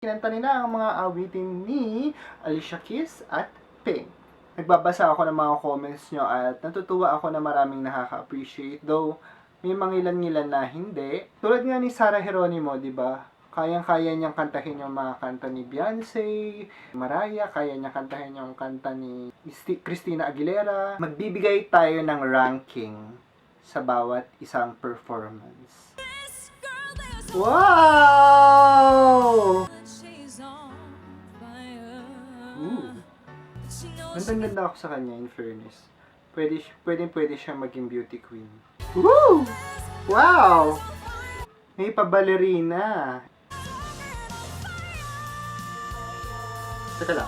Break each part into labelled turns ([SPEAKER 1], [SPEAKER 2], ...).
[SPEAKER 1] Kinanta nila ang mga awitin ni Alicia Keys at Pink. Nagbabasa ako ng mga comments nyo at natutuwa ako na maraming nakaka-appreciate. Though, may mga ilan-ilan na hindi. Tulad nga ni Sarah Geronimo, di ba? Kayang-kaya niyang kantahin yung mga kanta ni Beyonce, Mariah, kaya niyang kantahin yung kanta ni Christina Aguilera. Magbibigay tayo ng ranking sa bawat isang performance. Wow! Ganda ako sa kanya, in fairness. Pwede siyang maging beauty queen. Woo! Wow! May pa-ballerina. Teka lang.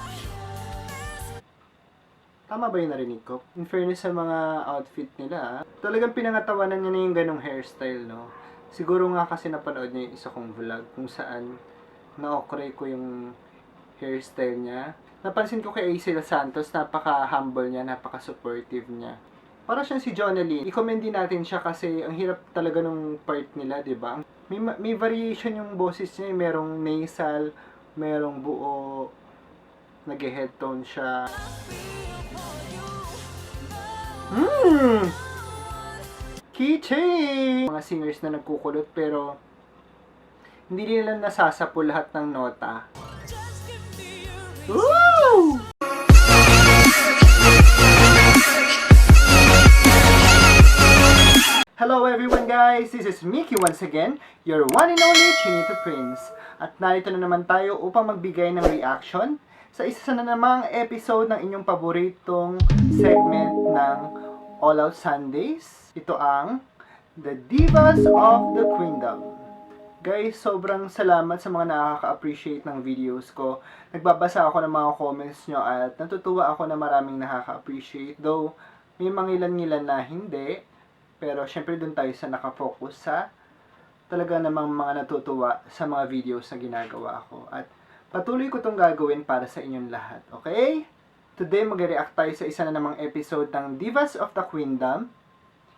[SPEAKER 1] Tama ba yung narinig ko? In fairness sa mga outfit nila, talagang pinangatawanan niya na yung ganong hairstyle, no? Siguro nga kasi napanood niya yung isa kong vlog kung saan na-okray ko yung hairstyle niya. Napansin ko kay Aisel Santos, napaka-humble niya, napaka-supportive niya. Para siyang si Jonalyn. I-commend din natin siya kasi ang hirap talaga nung part nila, di ba? May variation yung boses niya, merong nasal, merong buo, nag-head tone siya. Keychain! Mga singers na nagkukulot pero hindi nila nasasapo lahat ng nota. Woo! Hello everyone guys! This is Mickey once again, your one and only Chinito Prince. At narito na naman tayo upang magbigay ng reaction sa isa na namang episode ng inyong paboritong segment ng All Out Sundays. Ito ang The Divas of the Queendom. Guys, sobrang salamat sa mga nakaka-appreciate ng videos ko. Nagbabasa ako ng mga comments nyo at natutuwa ako na maraming nakaka-appreciate. Though, may mga ilan-ilan na hindi. Pero syempre dun tayo sa nakafocus sa talaga namang mga natutuwa sa mga videos na ginagawa ko. At patuloy ko itong gagawin para sa inyong lahat. Okay? Today, mag-react tayo sa isa na namang episode ng Divas of the Queendom.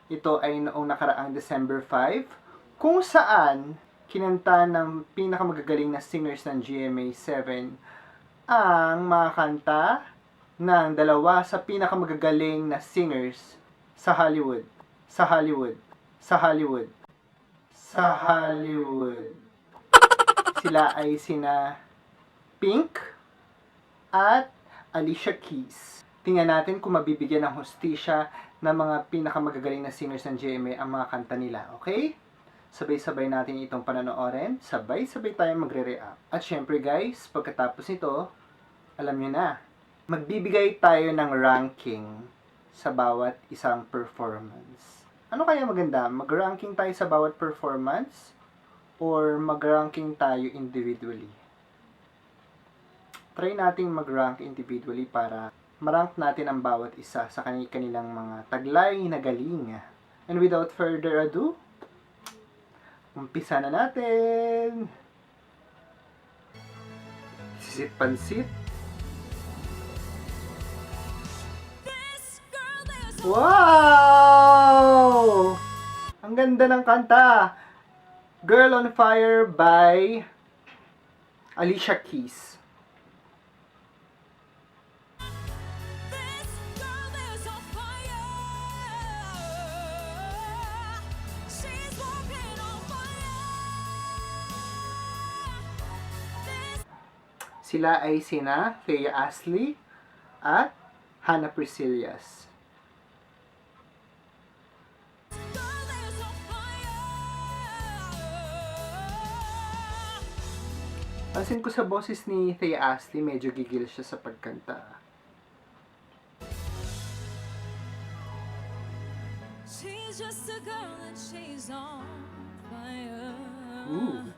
[SPEAKER 1] Ito ay noong nakaraang December 5, kung saan kinanta ng pinakamagagaling na singers ng GMA7 ang mga kanta ng dalawa sa pinakamagagaling na singers sa Hollywood. Sa Hollywood. Sa Hollywood. Sa Hollywood. Sila ay sina Pink at Alicia Keys. Tingnan natin kung mabibigyan ng hustisya ng mga pinakamagagaling na singers ng GMA ang mga kanta nila, okay? Sabay-sabay natin itong panonoorin, sabay-sabay tayong magre-react. At syempre guys, pagkatapos nito, alam nyo na, magbibigay tayo ng ranking sa bawat isang performance. Ano kaya maganda? Mag-ranking tayo sa bawat performance or mag-ranking tayo individually? Try nating mag-rank individually para ma-rank natin ang bawat isa sa kanilang mga taglay na galing. And without further ado, umpisa na natin! Sisit pansit. Wow! Ang ganda ng kanta! Girl on Fire by Alicia Keys. Sila ay sina Thea Ashley at Hannah Priscillas. Pansin ko sa boses ni Thea Ashley, medyo gigil siya sa pagkanta. She's just a girl and she's on fire. Ooh.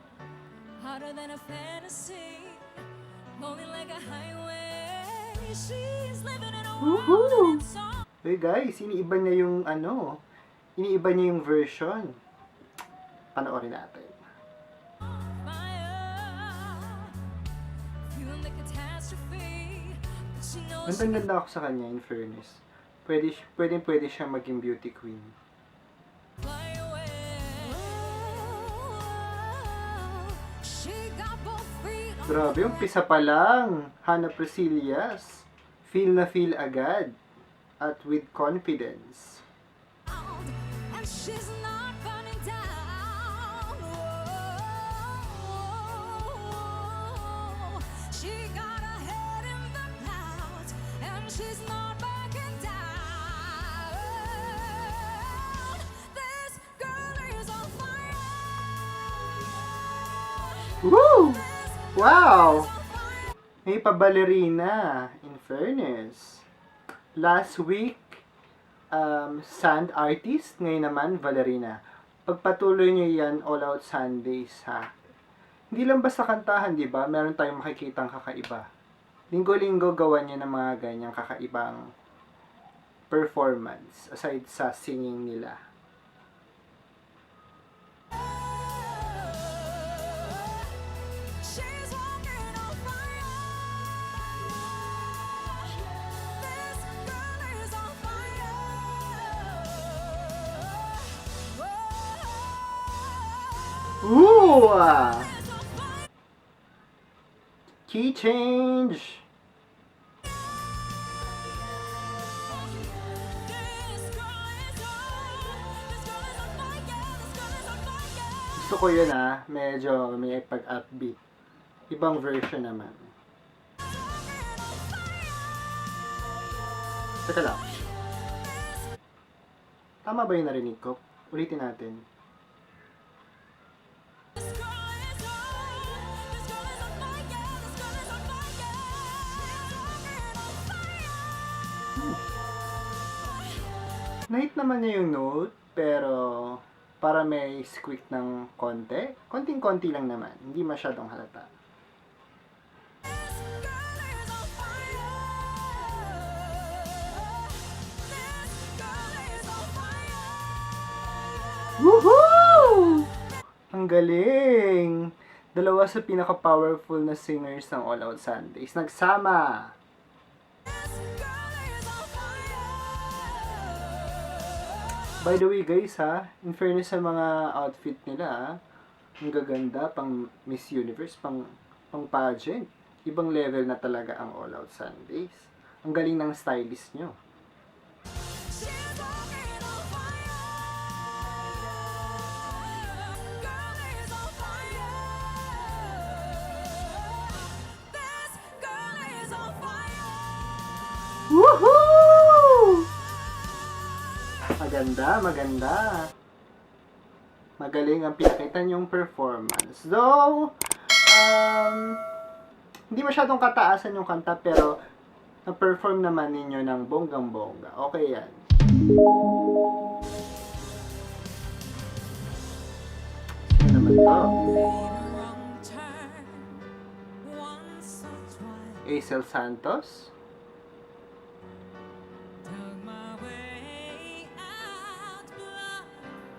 [SPEAKER 1] Hotter than a fantasy. Rolling like a highway. She's living in a world. Hey guys, iniiba niya yung iniiba niya yung version. Panoorin natin. Ganda ako sa kanya, in fairness. Pwede siya maging beauty queen. She got both feet Grabe, umpisa pa lang. Hannah Priscillas. Feel na feel agad. At with confidence.
[SPEAKER 2] And she's not burning down. Whoa. She got her head in the clouds, and she's not backing down. This girl is on fire.
[SPEAKER 1] Woo!
[SPEAKER 2] This
[SPEAKER 1] Wow!
[SPEAKER 2] girl is on fire.
[SPEAKER 1] May pa-ballerina, in fairness. Last week, sand artist. Ngayon naman, ballerina. Pagpatuloy nyo yan, All Out Sundays, ha? Hindi lang basta kantahan, di ba? Meron tayong makikitang kakaiba. Linggo-linggo gawan nyo ng mga ganyang kakaibang performance, aside sa singing nila.
[SPEAKER 2] She's walking on fire. This girl is on fire.
[SPEAKER 1] Ooh!
[SPEAKER 2] Is on fire.
[SPEAKER 1] Key change!
[SPEAKER 2] This girl is on fire. This girl is on fire.
[SPEAKER 1] Gusto ko yun, ha? Medyo may pag-upbeat. Ibang version naman. Teka lang. Tama ba yung narinig ko? Ulitin natin.
[SPEAKER 2] This girl is on fire. This girl is on fire. She's walking on fire.
[SPEAKER 1] Nahit naman niya yung note, pero para may squeak ng konti. Konting-konti lang naman. Hindi masyadong halata.
[SPEAKER 2] This girl is on fire. This girl is on fire.
[SPEAKER 1] Woohoo! Ang galing! Dalawa sa pinaka-powerful na singers ng All Out Sundays. Nagsama!
[SPEAKER 2] This girl is on fire.
[SPEAKER 1] By the way guys ha, in fairness sa mga outfit nila ha, ang gaganda, pang Miss Universe, pang pageant. Ibang level na talaga ang All Out Sundays. Ang galing ng stylist nyo.
[SPEAKER 2] She's walking on fire. Girl is on fire. This girl is on fire.
[SPEAKER 1] Woohoo! Maganda, maganda. Magaling ang pinakita niyong performance. Though, hindi masyadong kataasan yung kanta, pero na-perform naman ninyo ng bonggang-bongga. Okay yan. Ano naman to?
[SPEAKER 2] Made a wrong turn once or twice.
[SPEAKER 1] Acel Santos?
[SPEAKER 2] Dug my way out,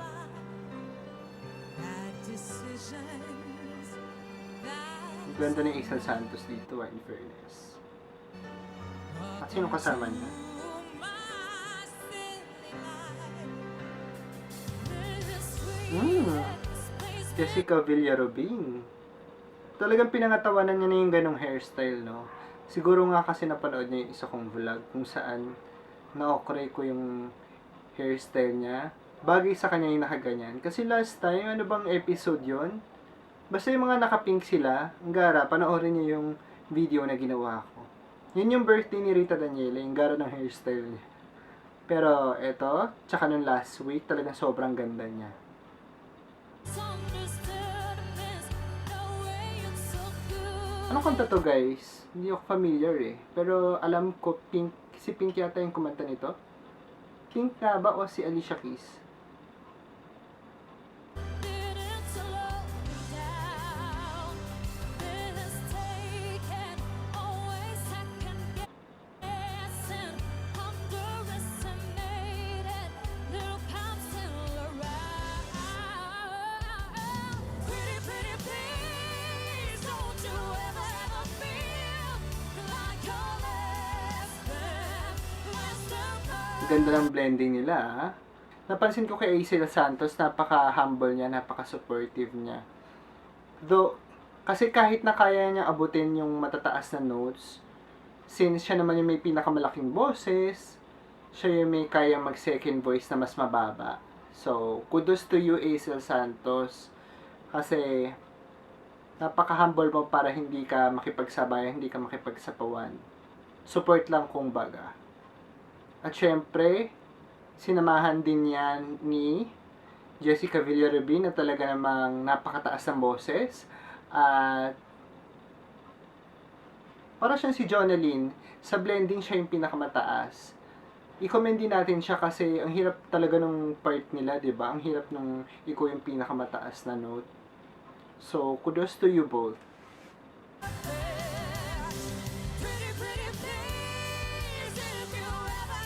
[SPEAKER 2] but bad decisions that
[SPEAKER 1] Ang ganda ni Acel Santos dito, in fairness. At sino kasama niya? Jessica Villarobin. Talagang pinangatawanan niya na yung ganong hairstyle, no? Siguro nga kasi napanood niya yung isa kong vlog kung saan na-okray ko yung hairstyle niya. Bagay sa kanya yung nakaganyan. Kasi last time, ano bang episode yon? Basta yung mga nakapink sila, ang gara, panoorin niyo yung video na ginawa ko. Yun yung birthday ni Rita Daniela, yung gara ng hairstyle niya. Pero eto, tsaka nung last week, talagang sobrang ganda niya. Anong kanta to guys? Hindi ako familiar eh. Pero alam ko, Pink, si Pink yata yung kumanta nito. Pink nga ba o si Alicia Keys? Ganda ng blending nila, ha? Napansin ko kay Acel Santos, napaka-humble niya, napaka-supportive niya. Though, Kasi kahit na kaya niya abutin yung matataas na notes, since siya naman yung may pinakamalaking boses, siya yung may kaya mag-second voice na mas mababa. So, kudos to you, Aisel Santos. Kasi, napaka-humble mo para hindi ka makipagsabayan, hindi ka makipagsapawan. Support lang kung baga. At syempre, sinamahan din yan ni Jessica Villarubin na talaga namang napakataas ng boses. At para siyang si Jonalyn, sa blending siya yung pinakamataas. I-commend din natin siya kasi ang hirap talaga nung part nila, 'di ba? Ang hirap nung ikaw yung pinakamataas na note. So, kudos to you both.
[SPEAKER 2] Pretty, pretty please, if you ever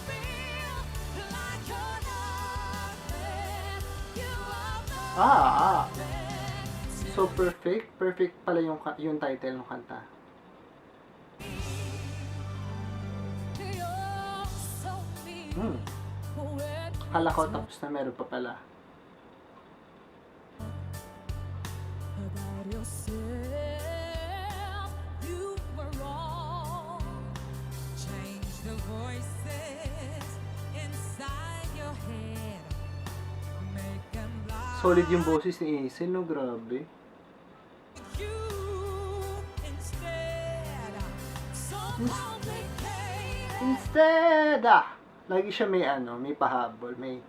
[SPEAKER 2] feel like you're nothing, you are perfect.
[SPEAKER 1] So perfect. Perfect pala yung title ng kanta.
[SPEAKER 2] You're so mean. When
[SPEAKER 1] Akala ko tapos na meron pa pala.
[SPEAKER 2] about yourself, you were wrong. Change the voices inside your head. Make them lie.
[SPEAKER 1] Solid yung boses ni Aisel, no? Grabe.
[SPEAKER 2] You instead. So complicated.
[SPEAKER 1] Instead, lagi siya may may pahabol, may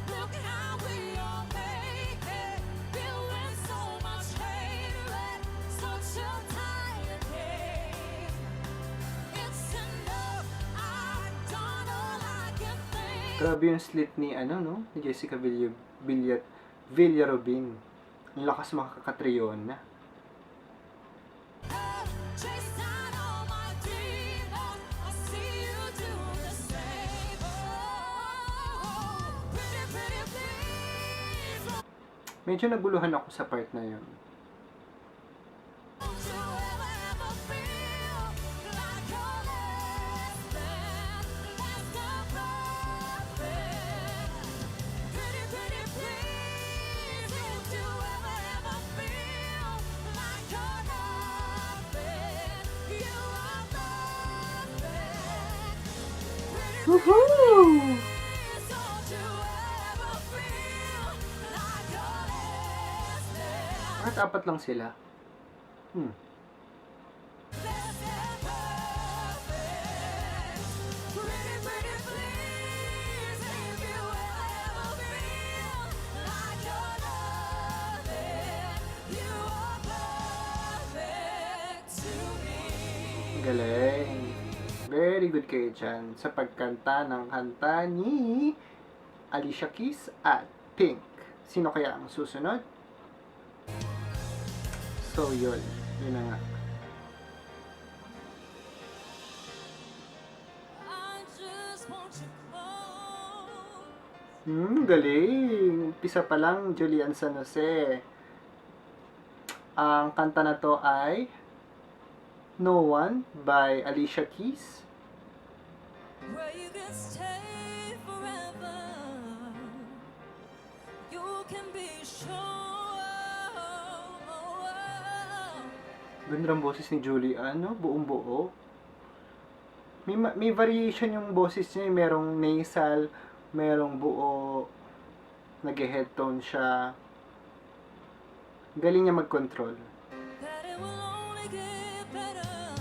[SPEAKER 2] Look how we all make it. Feeling so much hatred. Such a tired game. It's enough. I've done all I can think.
[SPEAKER 1] Grabe yung slit ni ni Jessica Villarubin. Ang lakas makakatriyon na.
[SPEAKER 2] Chase down all my demons. I see you do the same. Oh, pretty, pretty please.
[SPEAKER 1] Medyo naguluhan ako sa part na yun.
[SPEAKER 2] Don't you ever feel like you're less than perfect. Pretty, pretty please. Don't you ever feel like you're nothing. You are perfect. Pretty,
[SPEAKER 1] Woohoo!
[SPEAKER 2] please. Don't you ever feel like you're less than.
[SPEAKER 1] Bakit apat lang sila?
[SPEAKER 2] Less than perfect. Pretty, pretty please. If you ever feel like you're nothing, you are perfect to me.
[SPEAKER 1] Galing. Very good kayo dyan sa pagkanta ng kanta ni Alicia Keys at Pink. Sino kaya ang susunod? So, yun. Yun na nga.
[SPEAKER 2] I just want you close.
[SPEAKER 1] Galing. Umpisa pa lang, Julian San Jose. Ang kanta na to ay No One by Alicia Keys.
[SPEAKER 2] Where you can stay forever. You can be sure.
[SPEAKER 1] Ganda ng boses ni Julian, no? Buong buo. May variation yung boses niya. Merong nasal, merong buo, nag-headtone siya. Galing niya mag-control.
[SPEAKER 2] That it will only get better.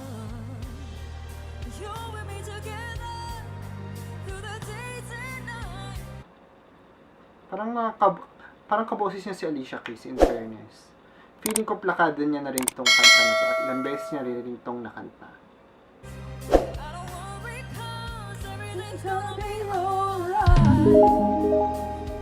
[SPEAKER 2] You and me together through the days and nights.
[SPEAKER 1] Parang kaboses niya si Alicia Keys, in fairness. Feeling ko plakado niya na rin tong kanta na to at ilang beses niya rin tong nakanta.
[SPEAKER 2] I don't worry 'cause everything's gonna be alright.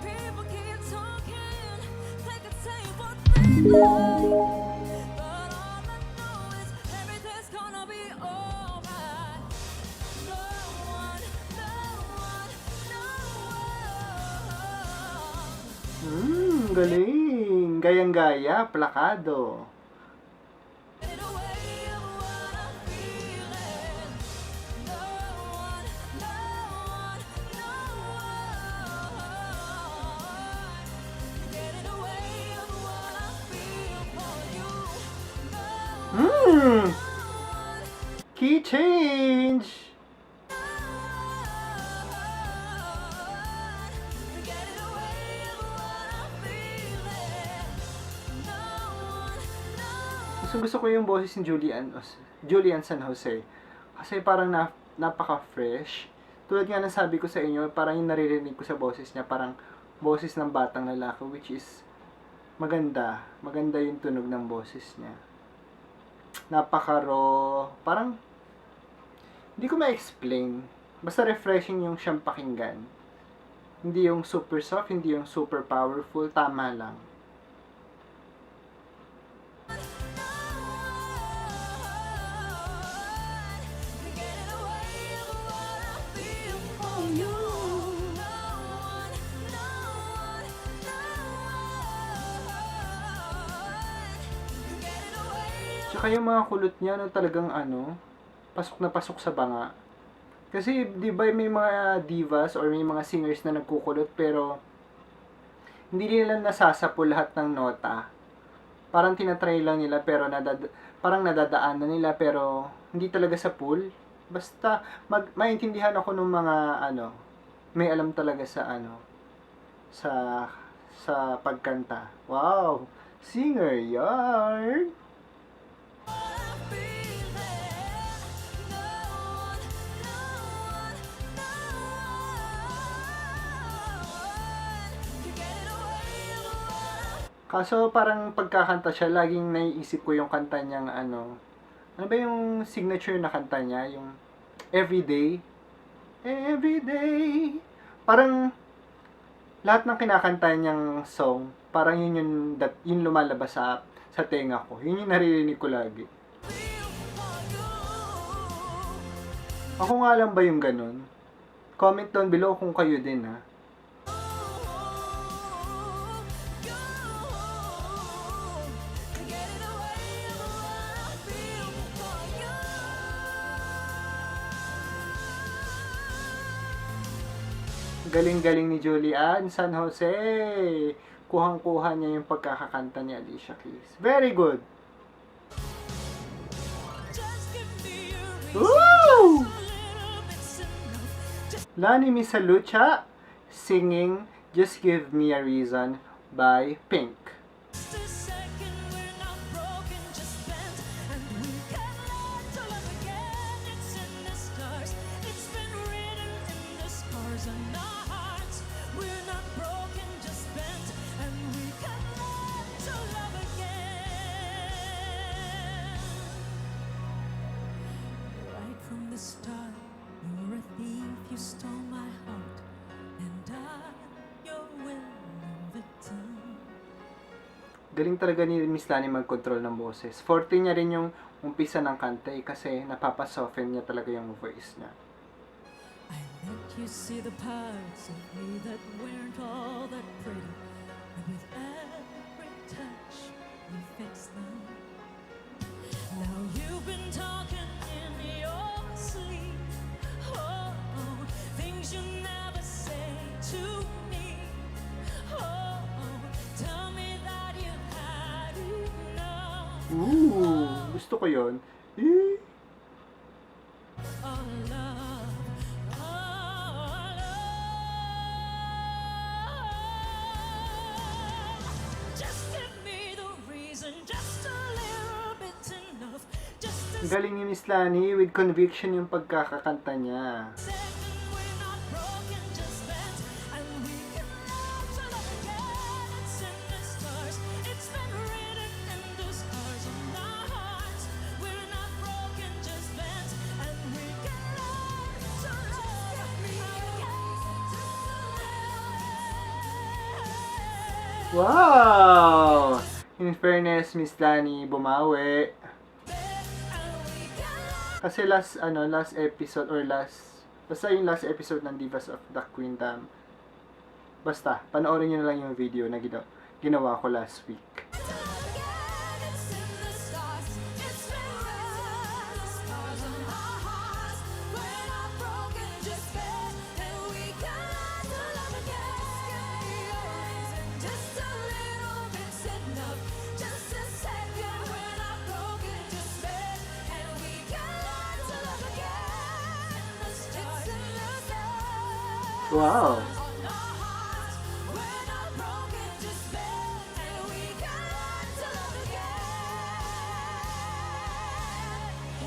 [SPEAKER 2] People keep talking, they can say what they like, but all I know is everything's gonna be alright. No one, no one, no one.
[SPEAKER 1] Galing! Gayang-gaya, plakado.
[SPEAKER 2] In a way of what I'm feeling. No one, no one, no one. Get in the way of what I'm feeling.
[SPEAKER 1] Key change! Gusto ko yung boses ni Julian San Jose. Kasi parang napaka-fresh. Tulad nga ng sabi ko sa inyo, parang yung naririnig ko sa boses niya, parang boses ng batang lalaki, which is maganda. Maganda yung tunog ng boses niya. Napaka-raw. Parang, hindi ko ma-explain. Basta refreshing yung siyang pakinggan. Hindi yung super soft, hindi yung super powerful, tama lang. Tsaka yung mga kulot niya, talagang pasok na pasok sa banga. Kasi, di ba may mga divas or may mga singers na nagkukulot pero hindi nila nasasapul lahat ng nota. Parang tinatry lang nila pero parang nadadaan na nila pero hindi talaga sa pool. Basta maintindihan ako ng mga may alam talaga sa sa pagkanta. Wow! Singer yarn! Kaso parang pagkakanta siya, laging naiisip ko yung kanta niyang ano ba yung signature na kanta niya, yung Everyday. Everyday. Parang lahat ng kinakanta niyang song, parang yun lumalabas sa tenga ko. Yun yung naririnig ko lagi. Ako nga lang ba yung ganun? Comment down below kung kayo din ha. Galing-galing ni Julian San Jose. Kuhang-kuha niya yung pagkakakanta ni Alicia Keys. Very good. Woo! Lani Misalucha singing Just Give Me a Reason by Pink.
[SPEAKER 2] You stole my heart, and I'm your willing victim.
[SPEAKER 1] Galing talaga ni Miss Lani mag-control ng boses. Forte niya rin yung umpisa ng kanta kasi napapasoften niya talaga yung voice niya.
[SPEAKER 2] I let you see the parts of me that weren't all that pretty, and with every touch you fix them. Now you've been talking in your sleep. Things you never say to me. Tell me that you've had enough.
[SPEAKER 1] Gusto ko yun.
[SPEAKER 2] Oh, love. Just give me the reason, just a little bit enough.
[SPEAKER 1] Galing ni Miss Lani, with conviction yung pagkakakanta niya. Wow! In fairness, Miss Lani, bumawi. Kasi last episode basta yung last episode ng Divas of the Queendom. Basta, panoorin niyo na lang yung video na ginawa ko last week. Wow.
[SPEAKER 2] We're not broken, just bad, and we got to love again.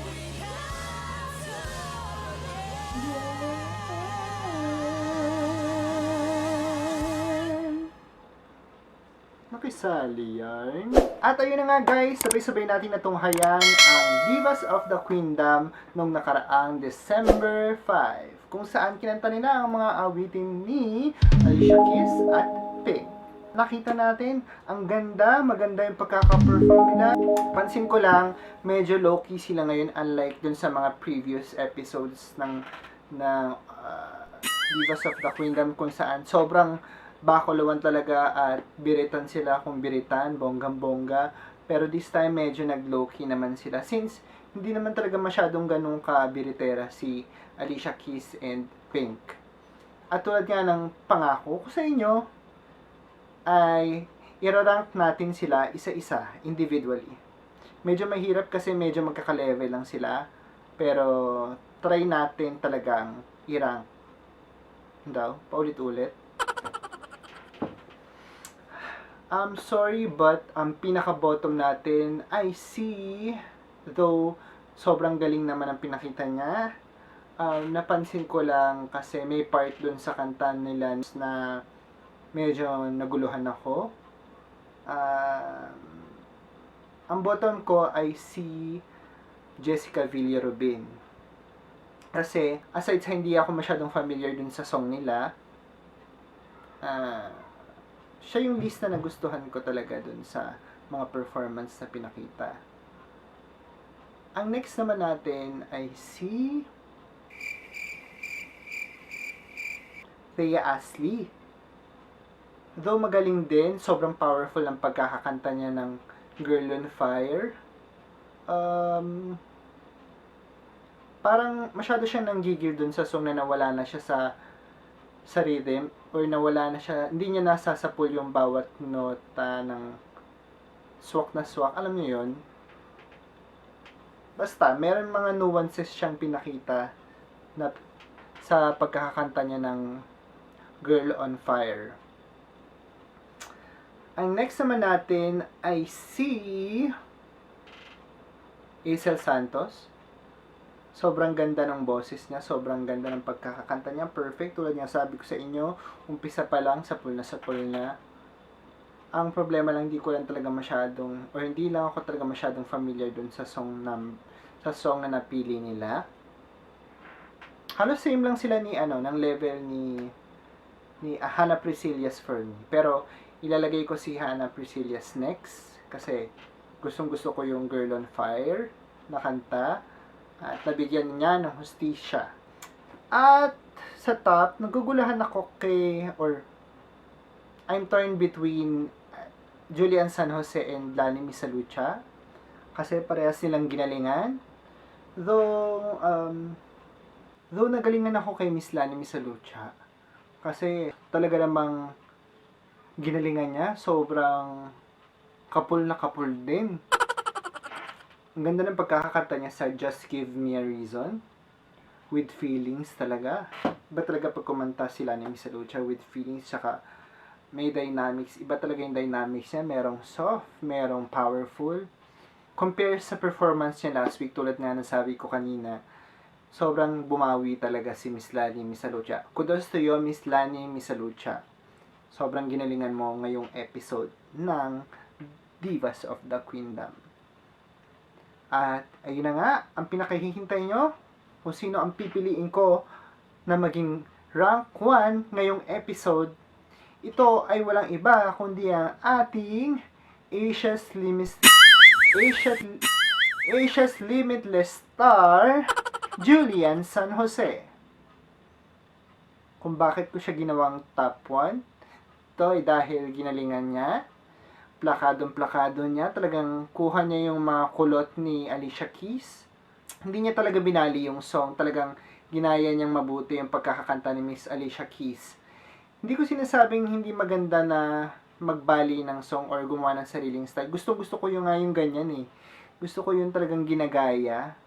[SPEAKER 2] We got to love again.
[SPEAKER 1] Nakisali yan. At ayun na nga guys, sabay-sabay natin natunghayan ang Divas of the Queendom nung nakaraang December 5, kung saan kinanta nila ang mga awitin ni Alicia Keys at Pink. Nakita natin, ang ganda, maganda yung pagkaka-perform nila. Pansin ko lang, medyo low-key sila ngayon unlike dun sa mga previous episodes ng Divas of the Queendom kung saan sobrang bakulawan talaga at biritan sila kung biritan, bonggang-bongga. Pero this time medyo nag-low-key naman sila since hindi naman talaga masyadong ganun ka-biritera si Alicia Keys and Pink. At tulad nga ng pangako ko sa inyo, ay irarank natin sila isa-isa, individually. Medyo mahirap kasi medyo magkaka-level lang sila. Pero try natin talagang i-rank. Daw, paulit-ulit. I'm sorry but ang pinaka-bottom natin ay si, though sobrang galing naman ang pinakita niya. Napansin ko lang kasi may part dun sa kanta nila na medyo naguluhan ako. Ang bottom ko ay si Jessica Villarubin. Kasi aside sa hindi ako masyadong familiar dun sa song nila, siya yung least na nagustuhan ko talaga dun sa mga performance na pinakita. Ang next naman natin ay si Thea Ashley. Though magaling din, sobrang powerful ang pagkakakanta niya ng Girl on Fire. Parang masyado siya nanggigil dun sa song na nawala na siya sa rhythm or nawala na siya, hindi niya nasasapul yung bawat nota ng swak na swak. Alam niyo yun? Basta, meron mga nuances siyang pinakita na sa pagkakakanta niya ng Girl on Fire. Ang next naman natin ay si Hazel Santos. Sobrang ganda ng boses niya, sobrang ganda ng pagkakakanta niya, perfect. Tulad nga sabi ko sa inyo, umpisa pa lang, sapul na. Ang problema lang, hindi ko lang talaga masyadong, or hindi lang ako talaga masyadong familiar dun sa song na napili nila. Halos same lang sila ng level ni Hannah Priscillas for me. Pero, ilalagay ko si Hannah Priscillas next, kasi gustong gusto ko yung Girl on Fire na kanta. At nabigyan niya ng hustisya. At sa top, nagugulahan ako I'm torn between Julian San Jose and Lani Misalucha. Kasi parehas nilang ginalingan. Though nagalingan ako kay Miss Lani Misalucha. Kasi talaga namang ginalingan niya. Sobrang kapul na kapul din. Ang ganda ng pagkakakanta niya sa Just Give Me a Reason. With feelings talaga. Iba talaga pag kumanta sila ni Miss Lucha with feelings, tsaka may dynamics. Iba talaga yung dynamics niya. Merong soft, merong powerful. Compare sa performance niya last week, tulad nga ng sabi ko kanina, sobrang bumawi talaga si Miss Lani Misalucha. Kudos to you, Miss Lani Misalucha. Sobrang ginalingan mo ngayong episode ng Divas of the Queendom. At ayun na nga, ang pinakahihintay nyo, kung sino ang pipiliin ko na maging rank 1 ngayong episode. Ito ay walang iba kundi ang ating Asia's Limitless Star, Julian San Jose. Kung bakit ko siya ginawang top 1, ito ay dahil ginalingan niya. Plakadong-plakado niya. Talagang kuha niya yung mga kulot ni Alicia Keys. Hindi niya talaga binali yung song. Talagang ginaya niyang mabuti yung pagkakakanta ni Miss Alicia Keys. Hindi ko sinasabing hindi maganda na magbali ng song or gumawa ng sariling style. Gusto ko yung nga yung ganyan eh. Gusto ko yung talagang ginagaya.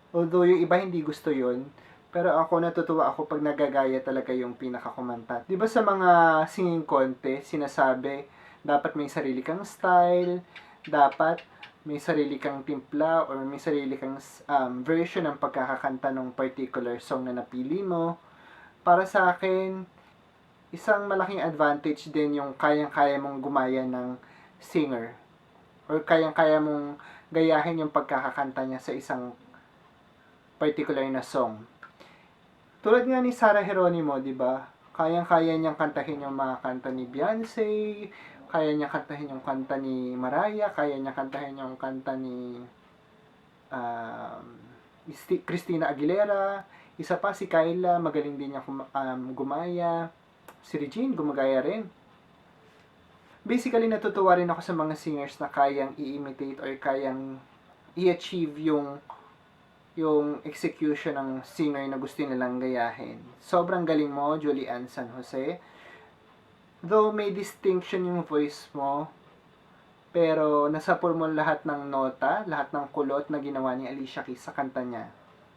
[SPEAKER 1] Although yung iba hindi gusto yun. Pero ako natutuwa ako pag nagagaya talaga yung pinakakumanta. 'Di ba sa mga singing contest, sinasabi dapat may sarili kang style, dapat may sarili kang timpla or may sarili kang version ng pagkakakanta ng particular song na napili mo. Para sa akin, isang malaking advantage din yung kayang-kaya mong gumaya ng singer or kayang-kaya mong gayahin yung pagkakakanta niya sa isang particular na song. Tulad nga ni Sarah Geronimo, di ba? Kayang-kaya niyang kantahin yung mga kanta ni Beyonce, kaya niya kantahin yung kanta ni Mariah, kaya niya kantahin yung kanta ni Christina Aguilera. Isa pa si Kyla, magaling din niya gumaya. Si Regine, gumagaya rin. Basically, natutuwa rin ako sa mga singers na kayang i-imitate or kayang i-achieve yung execution ng singer na gusto nilang gayahin. Sobrang galing mo, Julian San Jose. Though may distinction yung voice mo, pero nasapul mo lahat ng nota, lahat ng kulot na ginawa ni Alicia Keys sa kanta niya.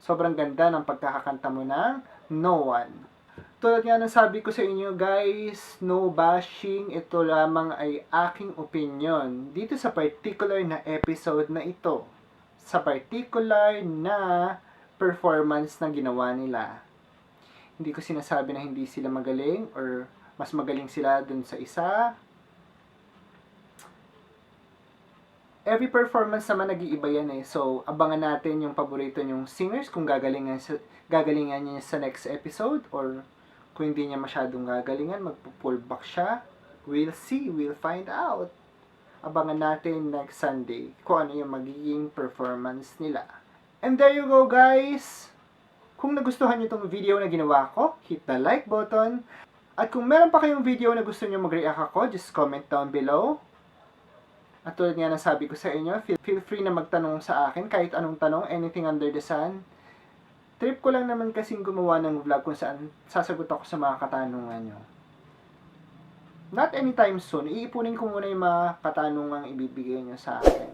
[SPEAKER 1] Sobrang ganda ng pagkakakanta mo ng No One. Tulad nga ng sabi ko sa inyo guys, no bashing, ito lamang ay aking opinion dito sa particular na episode na ito. Sa particular na performance na ginawa nila. Hindi ko sinasabi na hindi sila magaling or mas magaling sila dun sa isa. Every performance naman nag-iiba yan eh. So, abangan natin yung paborito nyong singers kung gagalingan niya sa next episode or kung hindi niya masyadong gagalingan, magpo-pull back siya. We'll see, we'll find out. Abangan natin next Sunday kung ano yung magiging performance nila. And there you go guys! Kung nagustuhan nyo itong video na ginawa ko, hit the like button. At kung meron pa kayong video na gusto nyo mag-react ako, just comment down below. At tulad nga ng sabi ko sa inyo, feel free na magtanong sa akin kahit anong tanong, anything under the sun. Trip ko lang naman kasing gumawa ng vlog kung saan sasagot ako sa mga katanungan nyo. Not anytime soon. Iipunin ko muna yung mga katanungang ibibigay nyo sa akin.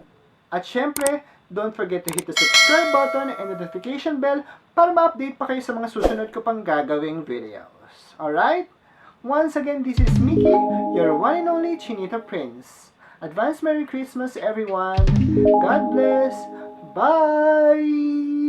[SPEAKER 1] At syempre, don't forget to hit the subscribe button and notification bell para ma-update pa kayo sa mga susunod ko pang gagawing videos. Alright? Once again, this is Mickey, your one and only Chinita Prince. Advance Merry Christmas everyone. God bless. Bye!